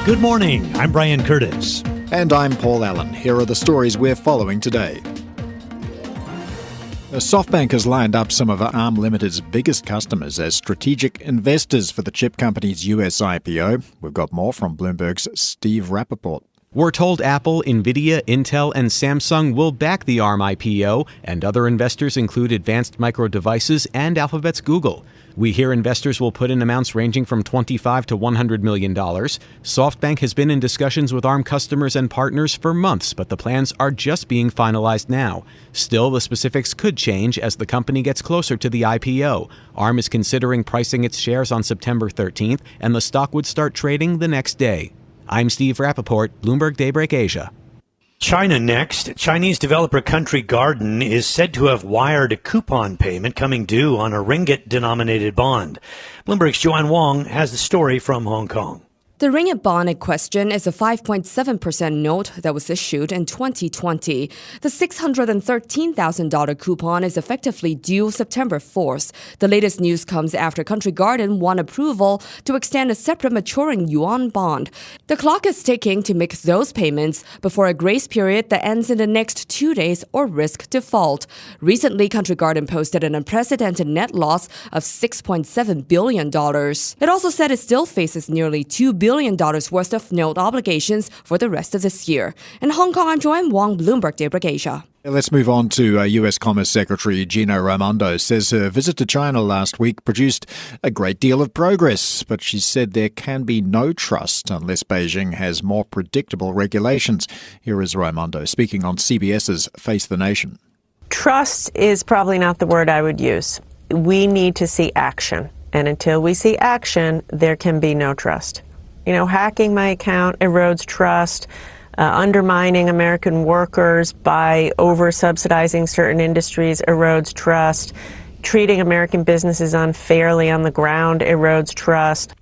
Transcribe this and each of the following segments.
Good morning, I'm Brian Curtis. And I'm Paul Allen. Here are the stories we're following today. Softbank has lined up some of ARM Limited's biggest customers as strategic investors for the chip company's US IPO. We've got more from Bloomberg's Steve Rappaport. We're told Apple, Nvidia, Intel, and Samsung will back the ARM IPO, and other investors include Advanced Micro Devices and Alphabet's Google. We hear investors will put in amounts ranging from $25 to $100 million. Softbank has been in discussions with ARM customers and partners for months, but the plans are just being finalized now. Still, the specifics could change as the company gets closer to the IPO. ARM is considering pricing its shares on September 13th, and the stock would start trading the next day. I'm Steve Rappaport, Bloomberg Daybreak Asia. China next. Chinese developer Country Garden is said to have wired a coupon payment coming due on a ringgit-denominated bond. Bloomberg's Joanne Wong has the story from Hong Kong. The ringgit bond in question is a 5.7% note that was issued in 2020. The $613,000 coupon is effectively due September 4th. The latest news comes after Country Garden won approval to extend a separate maturing yuan bond. The clock is ticking to make those payments before a grace period that ends in the next 2 days or risk default. Recently, Country Garden posted an unprecedented net loss of $6.7 billion. It also said it still faces nearly $2 billion worth of note obligations for the rest of this year. In Hong Kong, I'm Joanne Wong, Bloomberg Daybreak Asia. Let's move on to U.S. Commerce Secretary Gina Raimondo says her visit to China last week produced a great deal of progress, but she said there can be no trust unless Beijing has more predictable regulations. Here is Raimondo speaking on CBS's Face the Nation. Trust is probably not the word I would use. We need to see action, and until we see action, there can be no trust. Hacking my account erodes trust. Undermining American workers by over-subsidizing certain industries erodes trust. Treating American businesses unfairly on the ground erodes trust.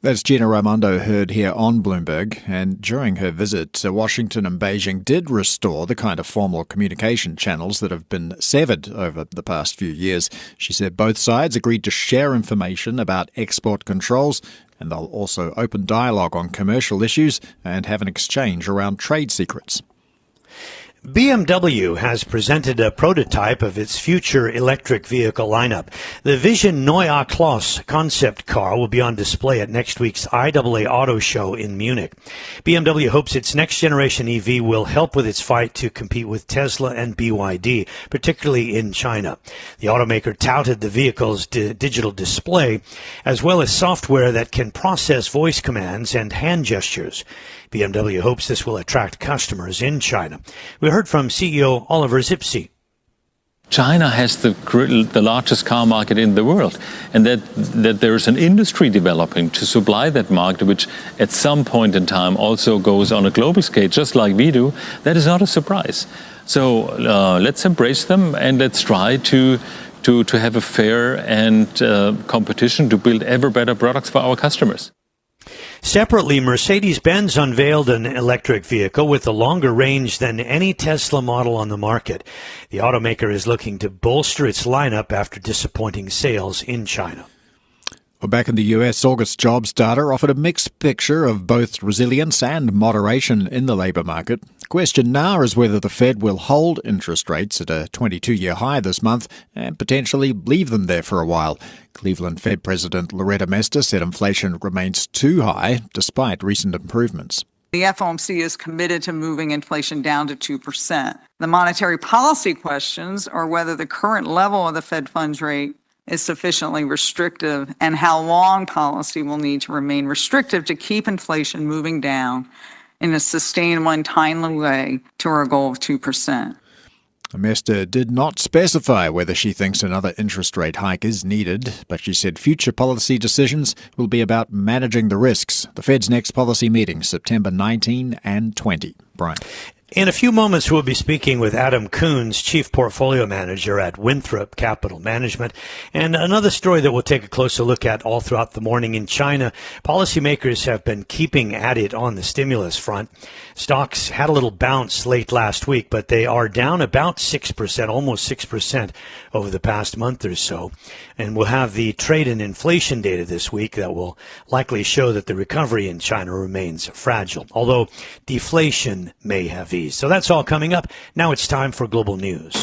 That's Gina Raimondo heard here on Bloomberg. And during her visit, Washington and Beijing did restore the kind of formal communication channels that have been severed over the past few years. She said both sides agreed to share information about export controls, and they'll also open dialogue on commercial issues and have an exchange around trade secrets. BMW has presented a prototype of its future electric vehicle lineup. The Vision Neue Klasse concept car will be on display at next week's IAA Auto Show in Munich. BMW hopes its next-generation EV will help with its fight to compete with Tesla and BYD, particularly in China. The automaker touted the vehicle's digital display, as well as software that can process voice commands and hand gestures. BMW hopes this will attract customers in China. We heard from CEO Oliver Zipse. China has the largest car market in the world, and that there is an industry developing to supply that market, which at some point in time also goes on a global scale, just like we do. That is not a surprise. So let's embrace them and let's try to have a fair and competition to build ever better products for our customers. Separately, Mercedes-Benz unveiled an electric vehicle with a longer range than any Tesla model on the market. The automaker is looking to bolster its lineup after disappointing sales in China. Well, back in the US, August jobs data offered a mixed picture of both resilience and moderation in the labour market. The question now is whether the Fed will hold interest rates at a 22-year high this month and potentially leave them there for a while. Cleveland Fed President Loretta Mester said inflation remains too high despite recent improvements. The FOMC is committed to moving inflation down to 2%. The monetary policy questions are whether the current level of the Fed funds rate is sufficiently restrictive and how long policy will need to remain restrictive to keep inflation moving down in a sustainable and timely way to our goal of 2%. Mester did not specify whether she thinks another interest rate hike is needed, but she said future policy decisions will be about managing the risks. The Fed's next policy meeting, September 19 and 20. Brian. In a few moments, we'll be speaking with Adam Coons, Chief Portfolio Manager at Winthrop Capital Management. And another story that we'll take a closer look at all throughout the morning in China. Policymakers have been keeping at it on the stimulus front. Stocks had a little bounce late last week, but they are down about 6%, almost 6% over the past month or so. And we'll have the trade and inflation data this week that will likely show that the recovery in China remains fragile, although deflation may have eased. So that's all coming up. Now it's time for global news.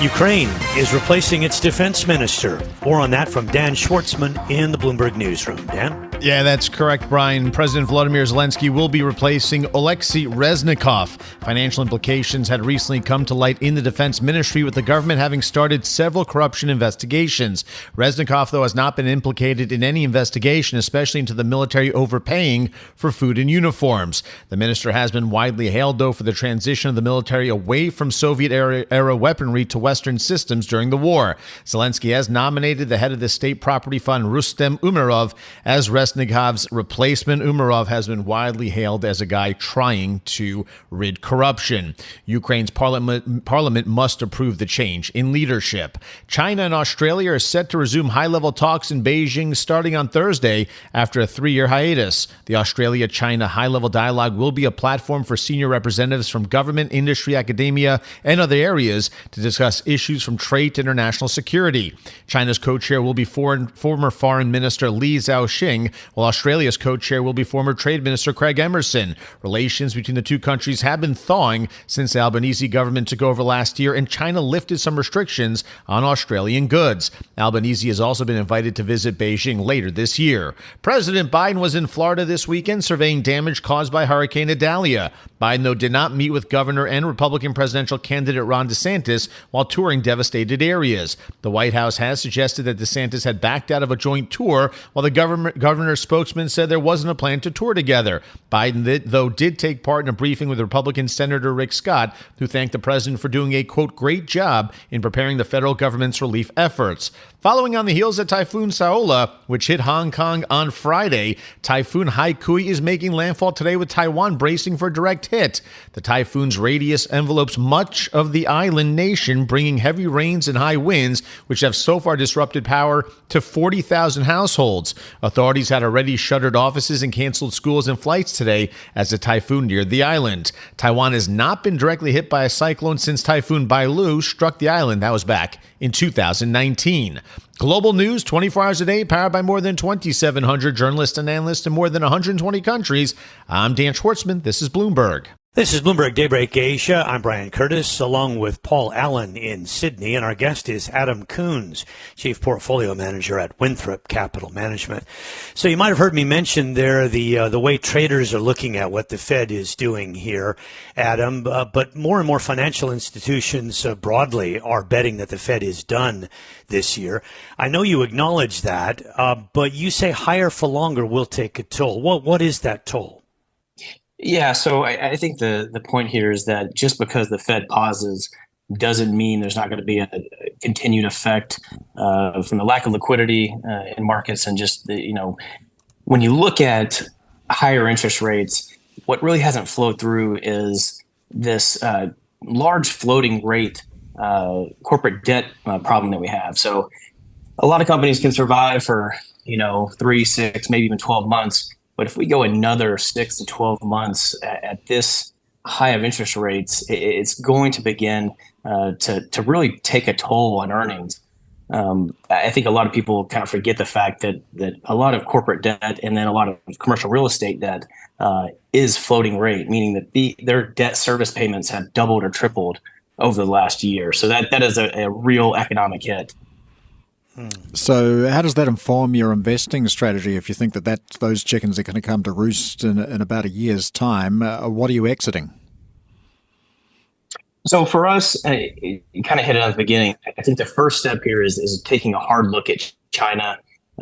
Ukraine is replacing its defense minister. More on that from Dan Schwartzman in the Bloomberg newsroom. Dan? Yeah, that's correct, Brian. President Volodymyr Zelensky will be replacing Oleksiy Reznikov. Financial implications had recently come to light in the defense ministry, with the government having started several corruption investigations. Reznikov, though, has not been implicated in any investigation, especially into the military overpaying for food and uniforms. The minister has been widely hailed, though, for the transition of the military away from Soviet-era weaponry to Western systems during the war. Zelensky has nominated the head of the state property fund, Rustem Umerov, as Reznikov's replacement. Umerov has been widely hailed as a guy trying to rid corruption. Ukraine's parliament must approve the change in leadership. China and Australia are set to resume high-level talks in Beijing starting on Thursday after a 3-year hiatus. The Australia-China high-level dialogue will be a platform for senior representatives from government, industry, academia, and other areas to discuss issues from trade to international security. China's co-chair will be former Foreign Minister Li Zhaoxing, while Australia's co-chair will be former Trade Minister Craig Emerson. Relations between the two countries have been thawing since the Albanese government took over last year, and China lifted some restrictions on Australian goods. Albanese has also been invited to visit Beijing later this year. President Biden was in Florida this weekend surveying damage caused by Hurricane Idalia. Biden, though, did not meet with Governor and Republican presidential candidate Ron DeSantis while touring devastated areas. The White House has suggested that DeSantis had backed out of a joint tour, while the governor's spokesman said there wasn't a plan to tour together. Biden, though, did take part in a briefing with Republican Senator Rick Scott, who thanked the president for doing a, quote, great job in preparing the federal government's relief efforts. Following on the heels of Typhoon Saola, which hit Hong Kong on Friday, Typhoon Haikui is making landfall today, with Taiwan bracing for a direct hit. The typhoon's radius envelopes much of the island nation, bringing heavy rains and high winds, which have so far disrupted power to 40,000 households. Authorities had already shuttered offices and canceled schools and flights today as the typhoon neared the island. Taiwan has not been directly hit by a cyclone since Typhoon Bailu struck the island. That was back in 2019. Global news 24 hours a day, powered by more than 2,700 journalists and analysts in more than 120 countries. I'm Dan Schwartzman. This is Bloomberg. This is Bloomberg Daybreak Asia. I'm Brian Curtis, along with Paul Allen in Sydney, and our guest is Adam Coons, Chief Portfolio Manager at Winthrop Capital Management. So you might have heard me mention there the way traders are looking at what the Fed is doing here, Adam, but more and more financial institutions broadly are betting that the Fed is done this year. I know you acknowledge that, but you say higher for longer will take a toll. What is that toll? Yeah, so I think the point here is that just because the Fed pauses doesn't mean there's not going to be a continued effect from the lack of liquidity in markets, and just when you look at higher interest rates, what really hasn't flowed through is this large floating rate corporate debt problem that we have. So a lot of companies can survive for 3, 6, maybe even 12 months. But if we go another 6 to 12 months at this high of interest rates, it's going to begin to really take a toll on earnings. I think a lot of people kind of forget the fact that a lot of corporate debt and then a lot of commercial real estate debt is floating rate, meaning that their debt service payments have doubled or tripled over the last year. So that is a real economic hit. So how does that inform your investing strategy if you think that those chickens are going to come to roost in about a year's time? What are you exiting? So for us, you kind of hit it at the beginning. I think the first step here is taking a hard look at China.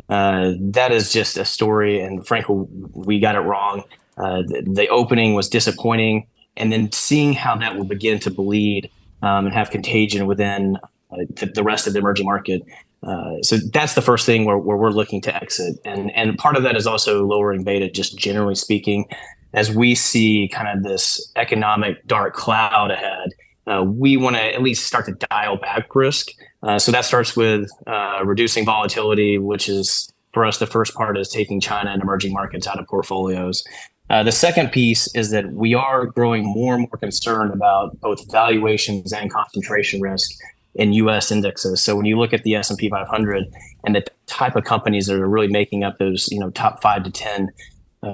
That is just a story, and frankly, we got it wrong. The opening was disappointing, and then seeing how that will begin to bleed and have contagion within the rest of the emerging market. So that's the first thing where we're looking to exit. And part of that is also lowering beta, just generally speaking. as we see kind of this economic dark cloud ahead, we want to at least start to dial back risk. So that starts with reducing volatility, which is, for us, the first part is taking China and emerging markets out of portfolios. The second piece is that we are growing more and more concerned about both valuations and concentration risk in U.S. indexes. So when you look at the S&P 500 and the type of companies that are really making up those, top 5 to 10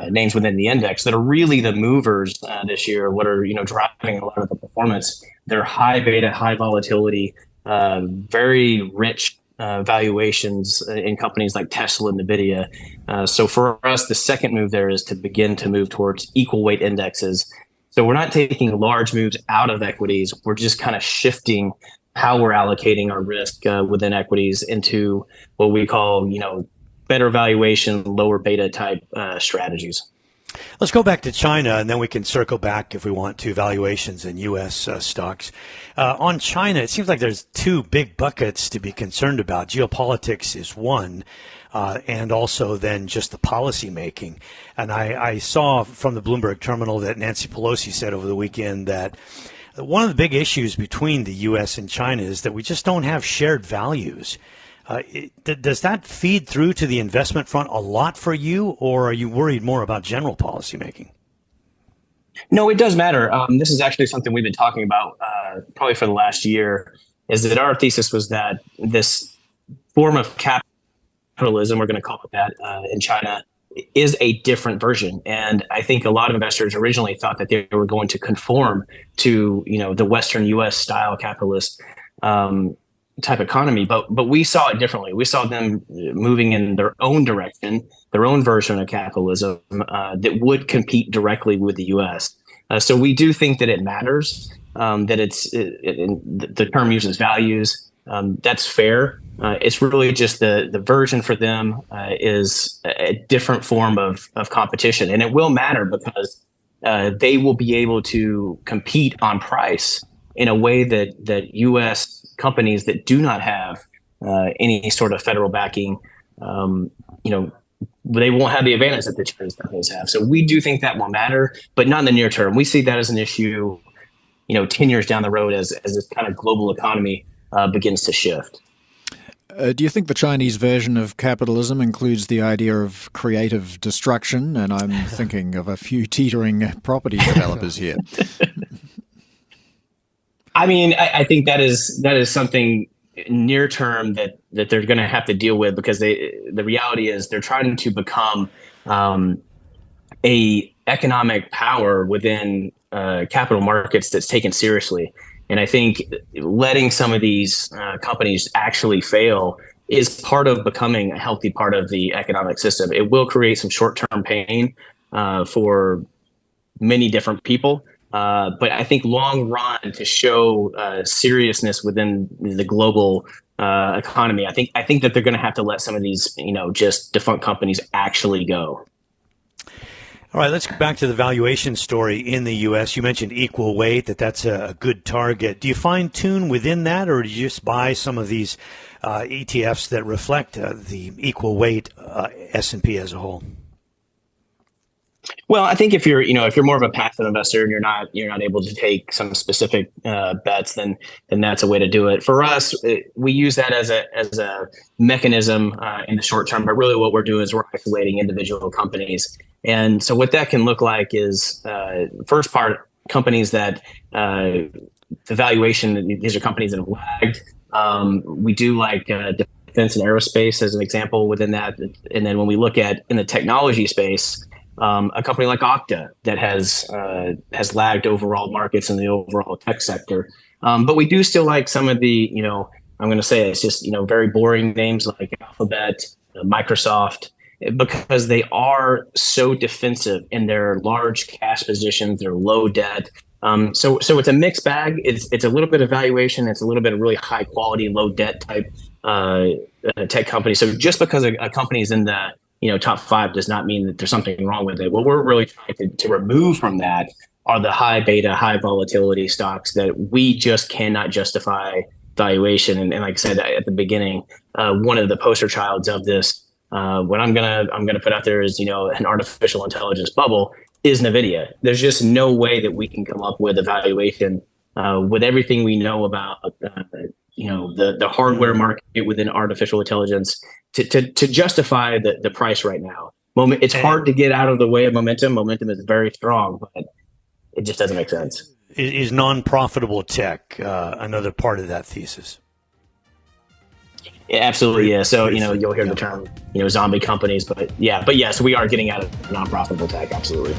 names within the index that are really the movers this year, what are driving a lot of the performance, they're high beta, high volatility, very rich valuations in companies like Tesla and NVIDIA. So for us, the second move there is to begin to move towards equal weight indexes. So we're not taking large moves out of equities. We're just kind of shifting how we're allocating our risk within equities into what we call, better valuation, lower beta type strategies. Let's go back to China, and then we can circle back, if we want to, valuations in U.S. Stocks. On China, it seems like there's two big buckets to be concerned about. Geopolitics is one, and also then just the policy making. And I saw from the Bloomberg terminal that Nancy Pelosi said over the weekend that one of the big issues between the U.S. and China is that we just don't have shared values. Does that feed through to the investment front a lot for you, or are you worried more about general policy making? No, it does matter. This is actually something we've been talking about probably for the last year, is that our thesis was that this form of capitalism, we're going to call it that, in China, is a different version. And I think a lot of investors originally thought that they were going to conform to, the Western U.S. style capitalist type economy, but we saw it differently. We saw them moving in their own direction, their own version of capitalism that would compete directly with the U.S. So we do think that it matters, that the term uses values. That's fair. It's really just the version for them is a different form of competition. And it will matter because they will be able to compete on price in a way that U.S. companies that do not have any sort of federal backing, they won't have the advantage that the Chinese companies have. So we do think that will matter, but not in the near term. We see that as an issue, 10 years down the road as this kind of global economy begins to shift. Do you think the Chinese version of capitalism includes the idea of creative destruction? And I'm thinking of a few teetering property developers here. I mean, I think that is something near term that they're going to have to deal with, because the reality is they're trying to become a economic power within capital markets that's taken seriously. And I think letting some of these companies actually fail is part of becoming a healthy part of the economic system. It will create some short-term pain for many different people. But I think long run, to show seriousness within the global economy, I think that they're going to have to let some of these, just defunct companies actually go. All right, let's go back to the valuation story in the U.S. You mentioned equal weight, that's a good target. Do you fine tune within that, or do you just buy some of these ETFs that reflect the equal weight S&P as a whole? Well, I think if you're more of a passive investor and you're not able to take some specific bets, then that's a way to do it. For us, we use that as a mechanism in the short term, but really what we're doing is we're isolating individual companies. And so what that can look like is first part, companies that the valuation, these are companies that have lagged. We do like defense and aerospace as an example within that. And then when we look at in the technology space, a company like Okta that has lagged overall markets in the overall tech sector. But we do still like some of the, I'm going to say it's just, very boring names like Alphabet, Microsoft, because they are so defensive in their large cash positions, their low debt. So it's a mixed bag. It's a little bit of valuation. It's a little bit of really high quality, low debt type tech company. So just because a company is in the top 5 does not mean that there's something wrong with it. What we're really trying to remove from that are the high beta, high volatility stocks that we just cannot justify valuation. And like I said at the beginning, one of the poster childs of this, what I'm gonna put out there is an artificial intelligence bubble is NVIDIA. There's just no way that we can come up with a valuation with everything we know about the hardware market within artificial intelligence to justify the price right now. It's hard to get out of the way of momentum. Momentum is very strong, but it just doesn't make sense. Is non-profitable tech another part of that thesis? Yeah, absolutely. Yeah. So, you'll hear the term, zombie companies, but yes, we are getting out of non-profitable tech. Absolutely.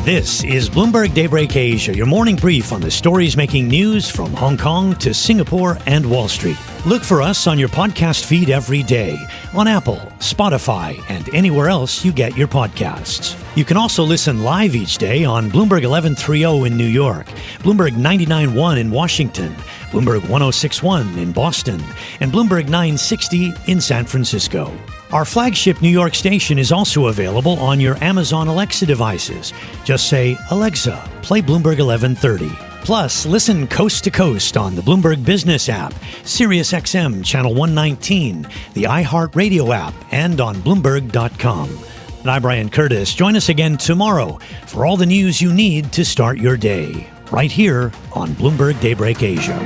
This is Bloomberg Daybreak Asia, your morning brief on the stories making news from Hong Kong to Singapore and Wall Street. Look for us on your podcast feed every day on Apple, Spotify, and anywhere else you get your podcasts. You can also listen live each day on Bloomberg 1130 in New York, Bloomberg 99.1 in Washington, Bloomberg 106.1 in Boston, and Bloomberg 960 in San Francisco. Our flagship New York station is also available on your Amazon Alexa devices. Just say, Alexa, play Bloomberg 1130. Plus, listen coast to coast on the Bloomberg Business app, Sirius XM Channel 119, the iHeartRadio app, and on Bloomberg.com. And I'm Brian Curtis. Join us again tomorrow for all the news you need to start your day, right here on Bloomberg Daybreak Asia.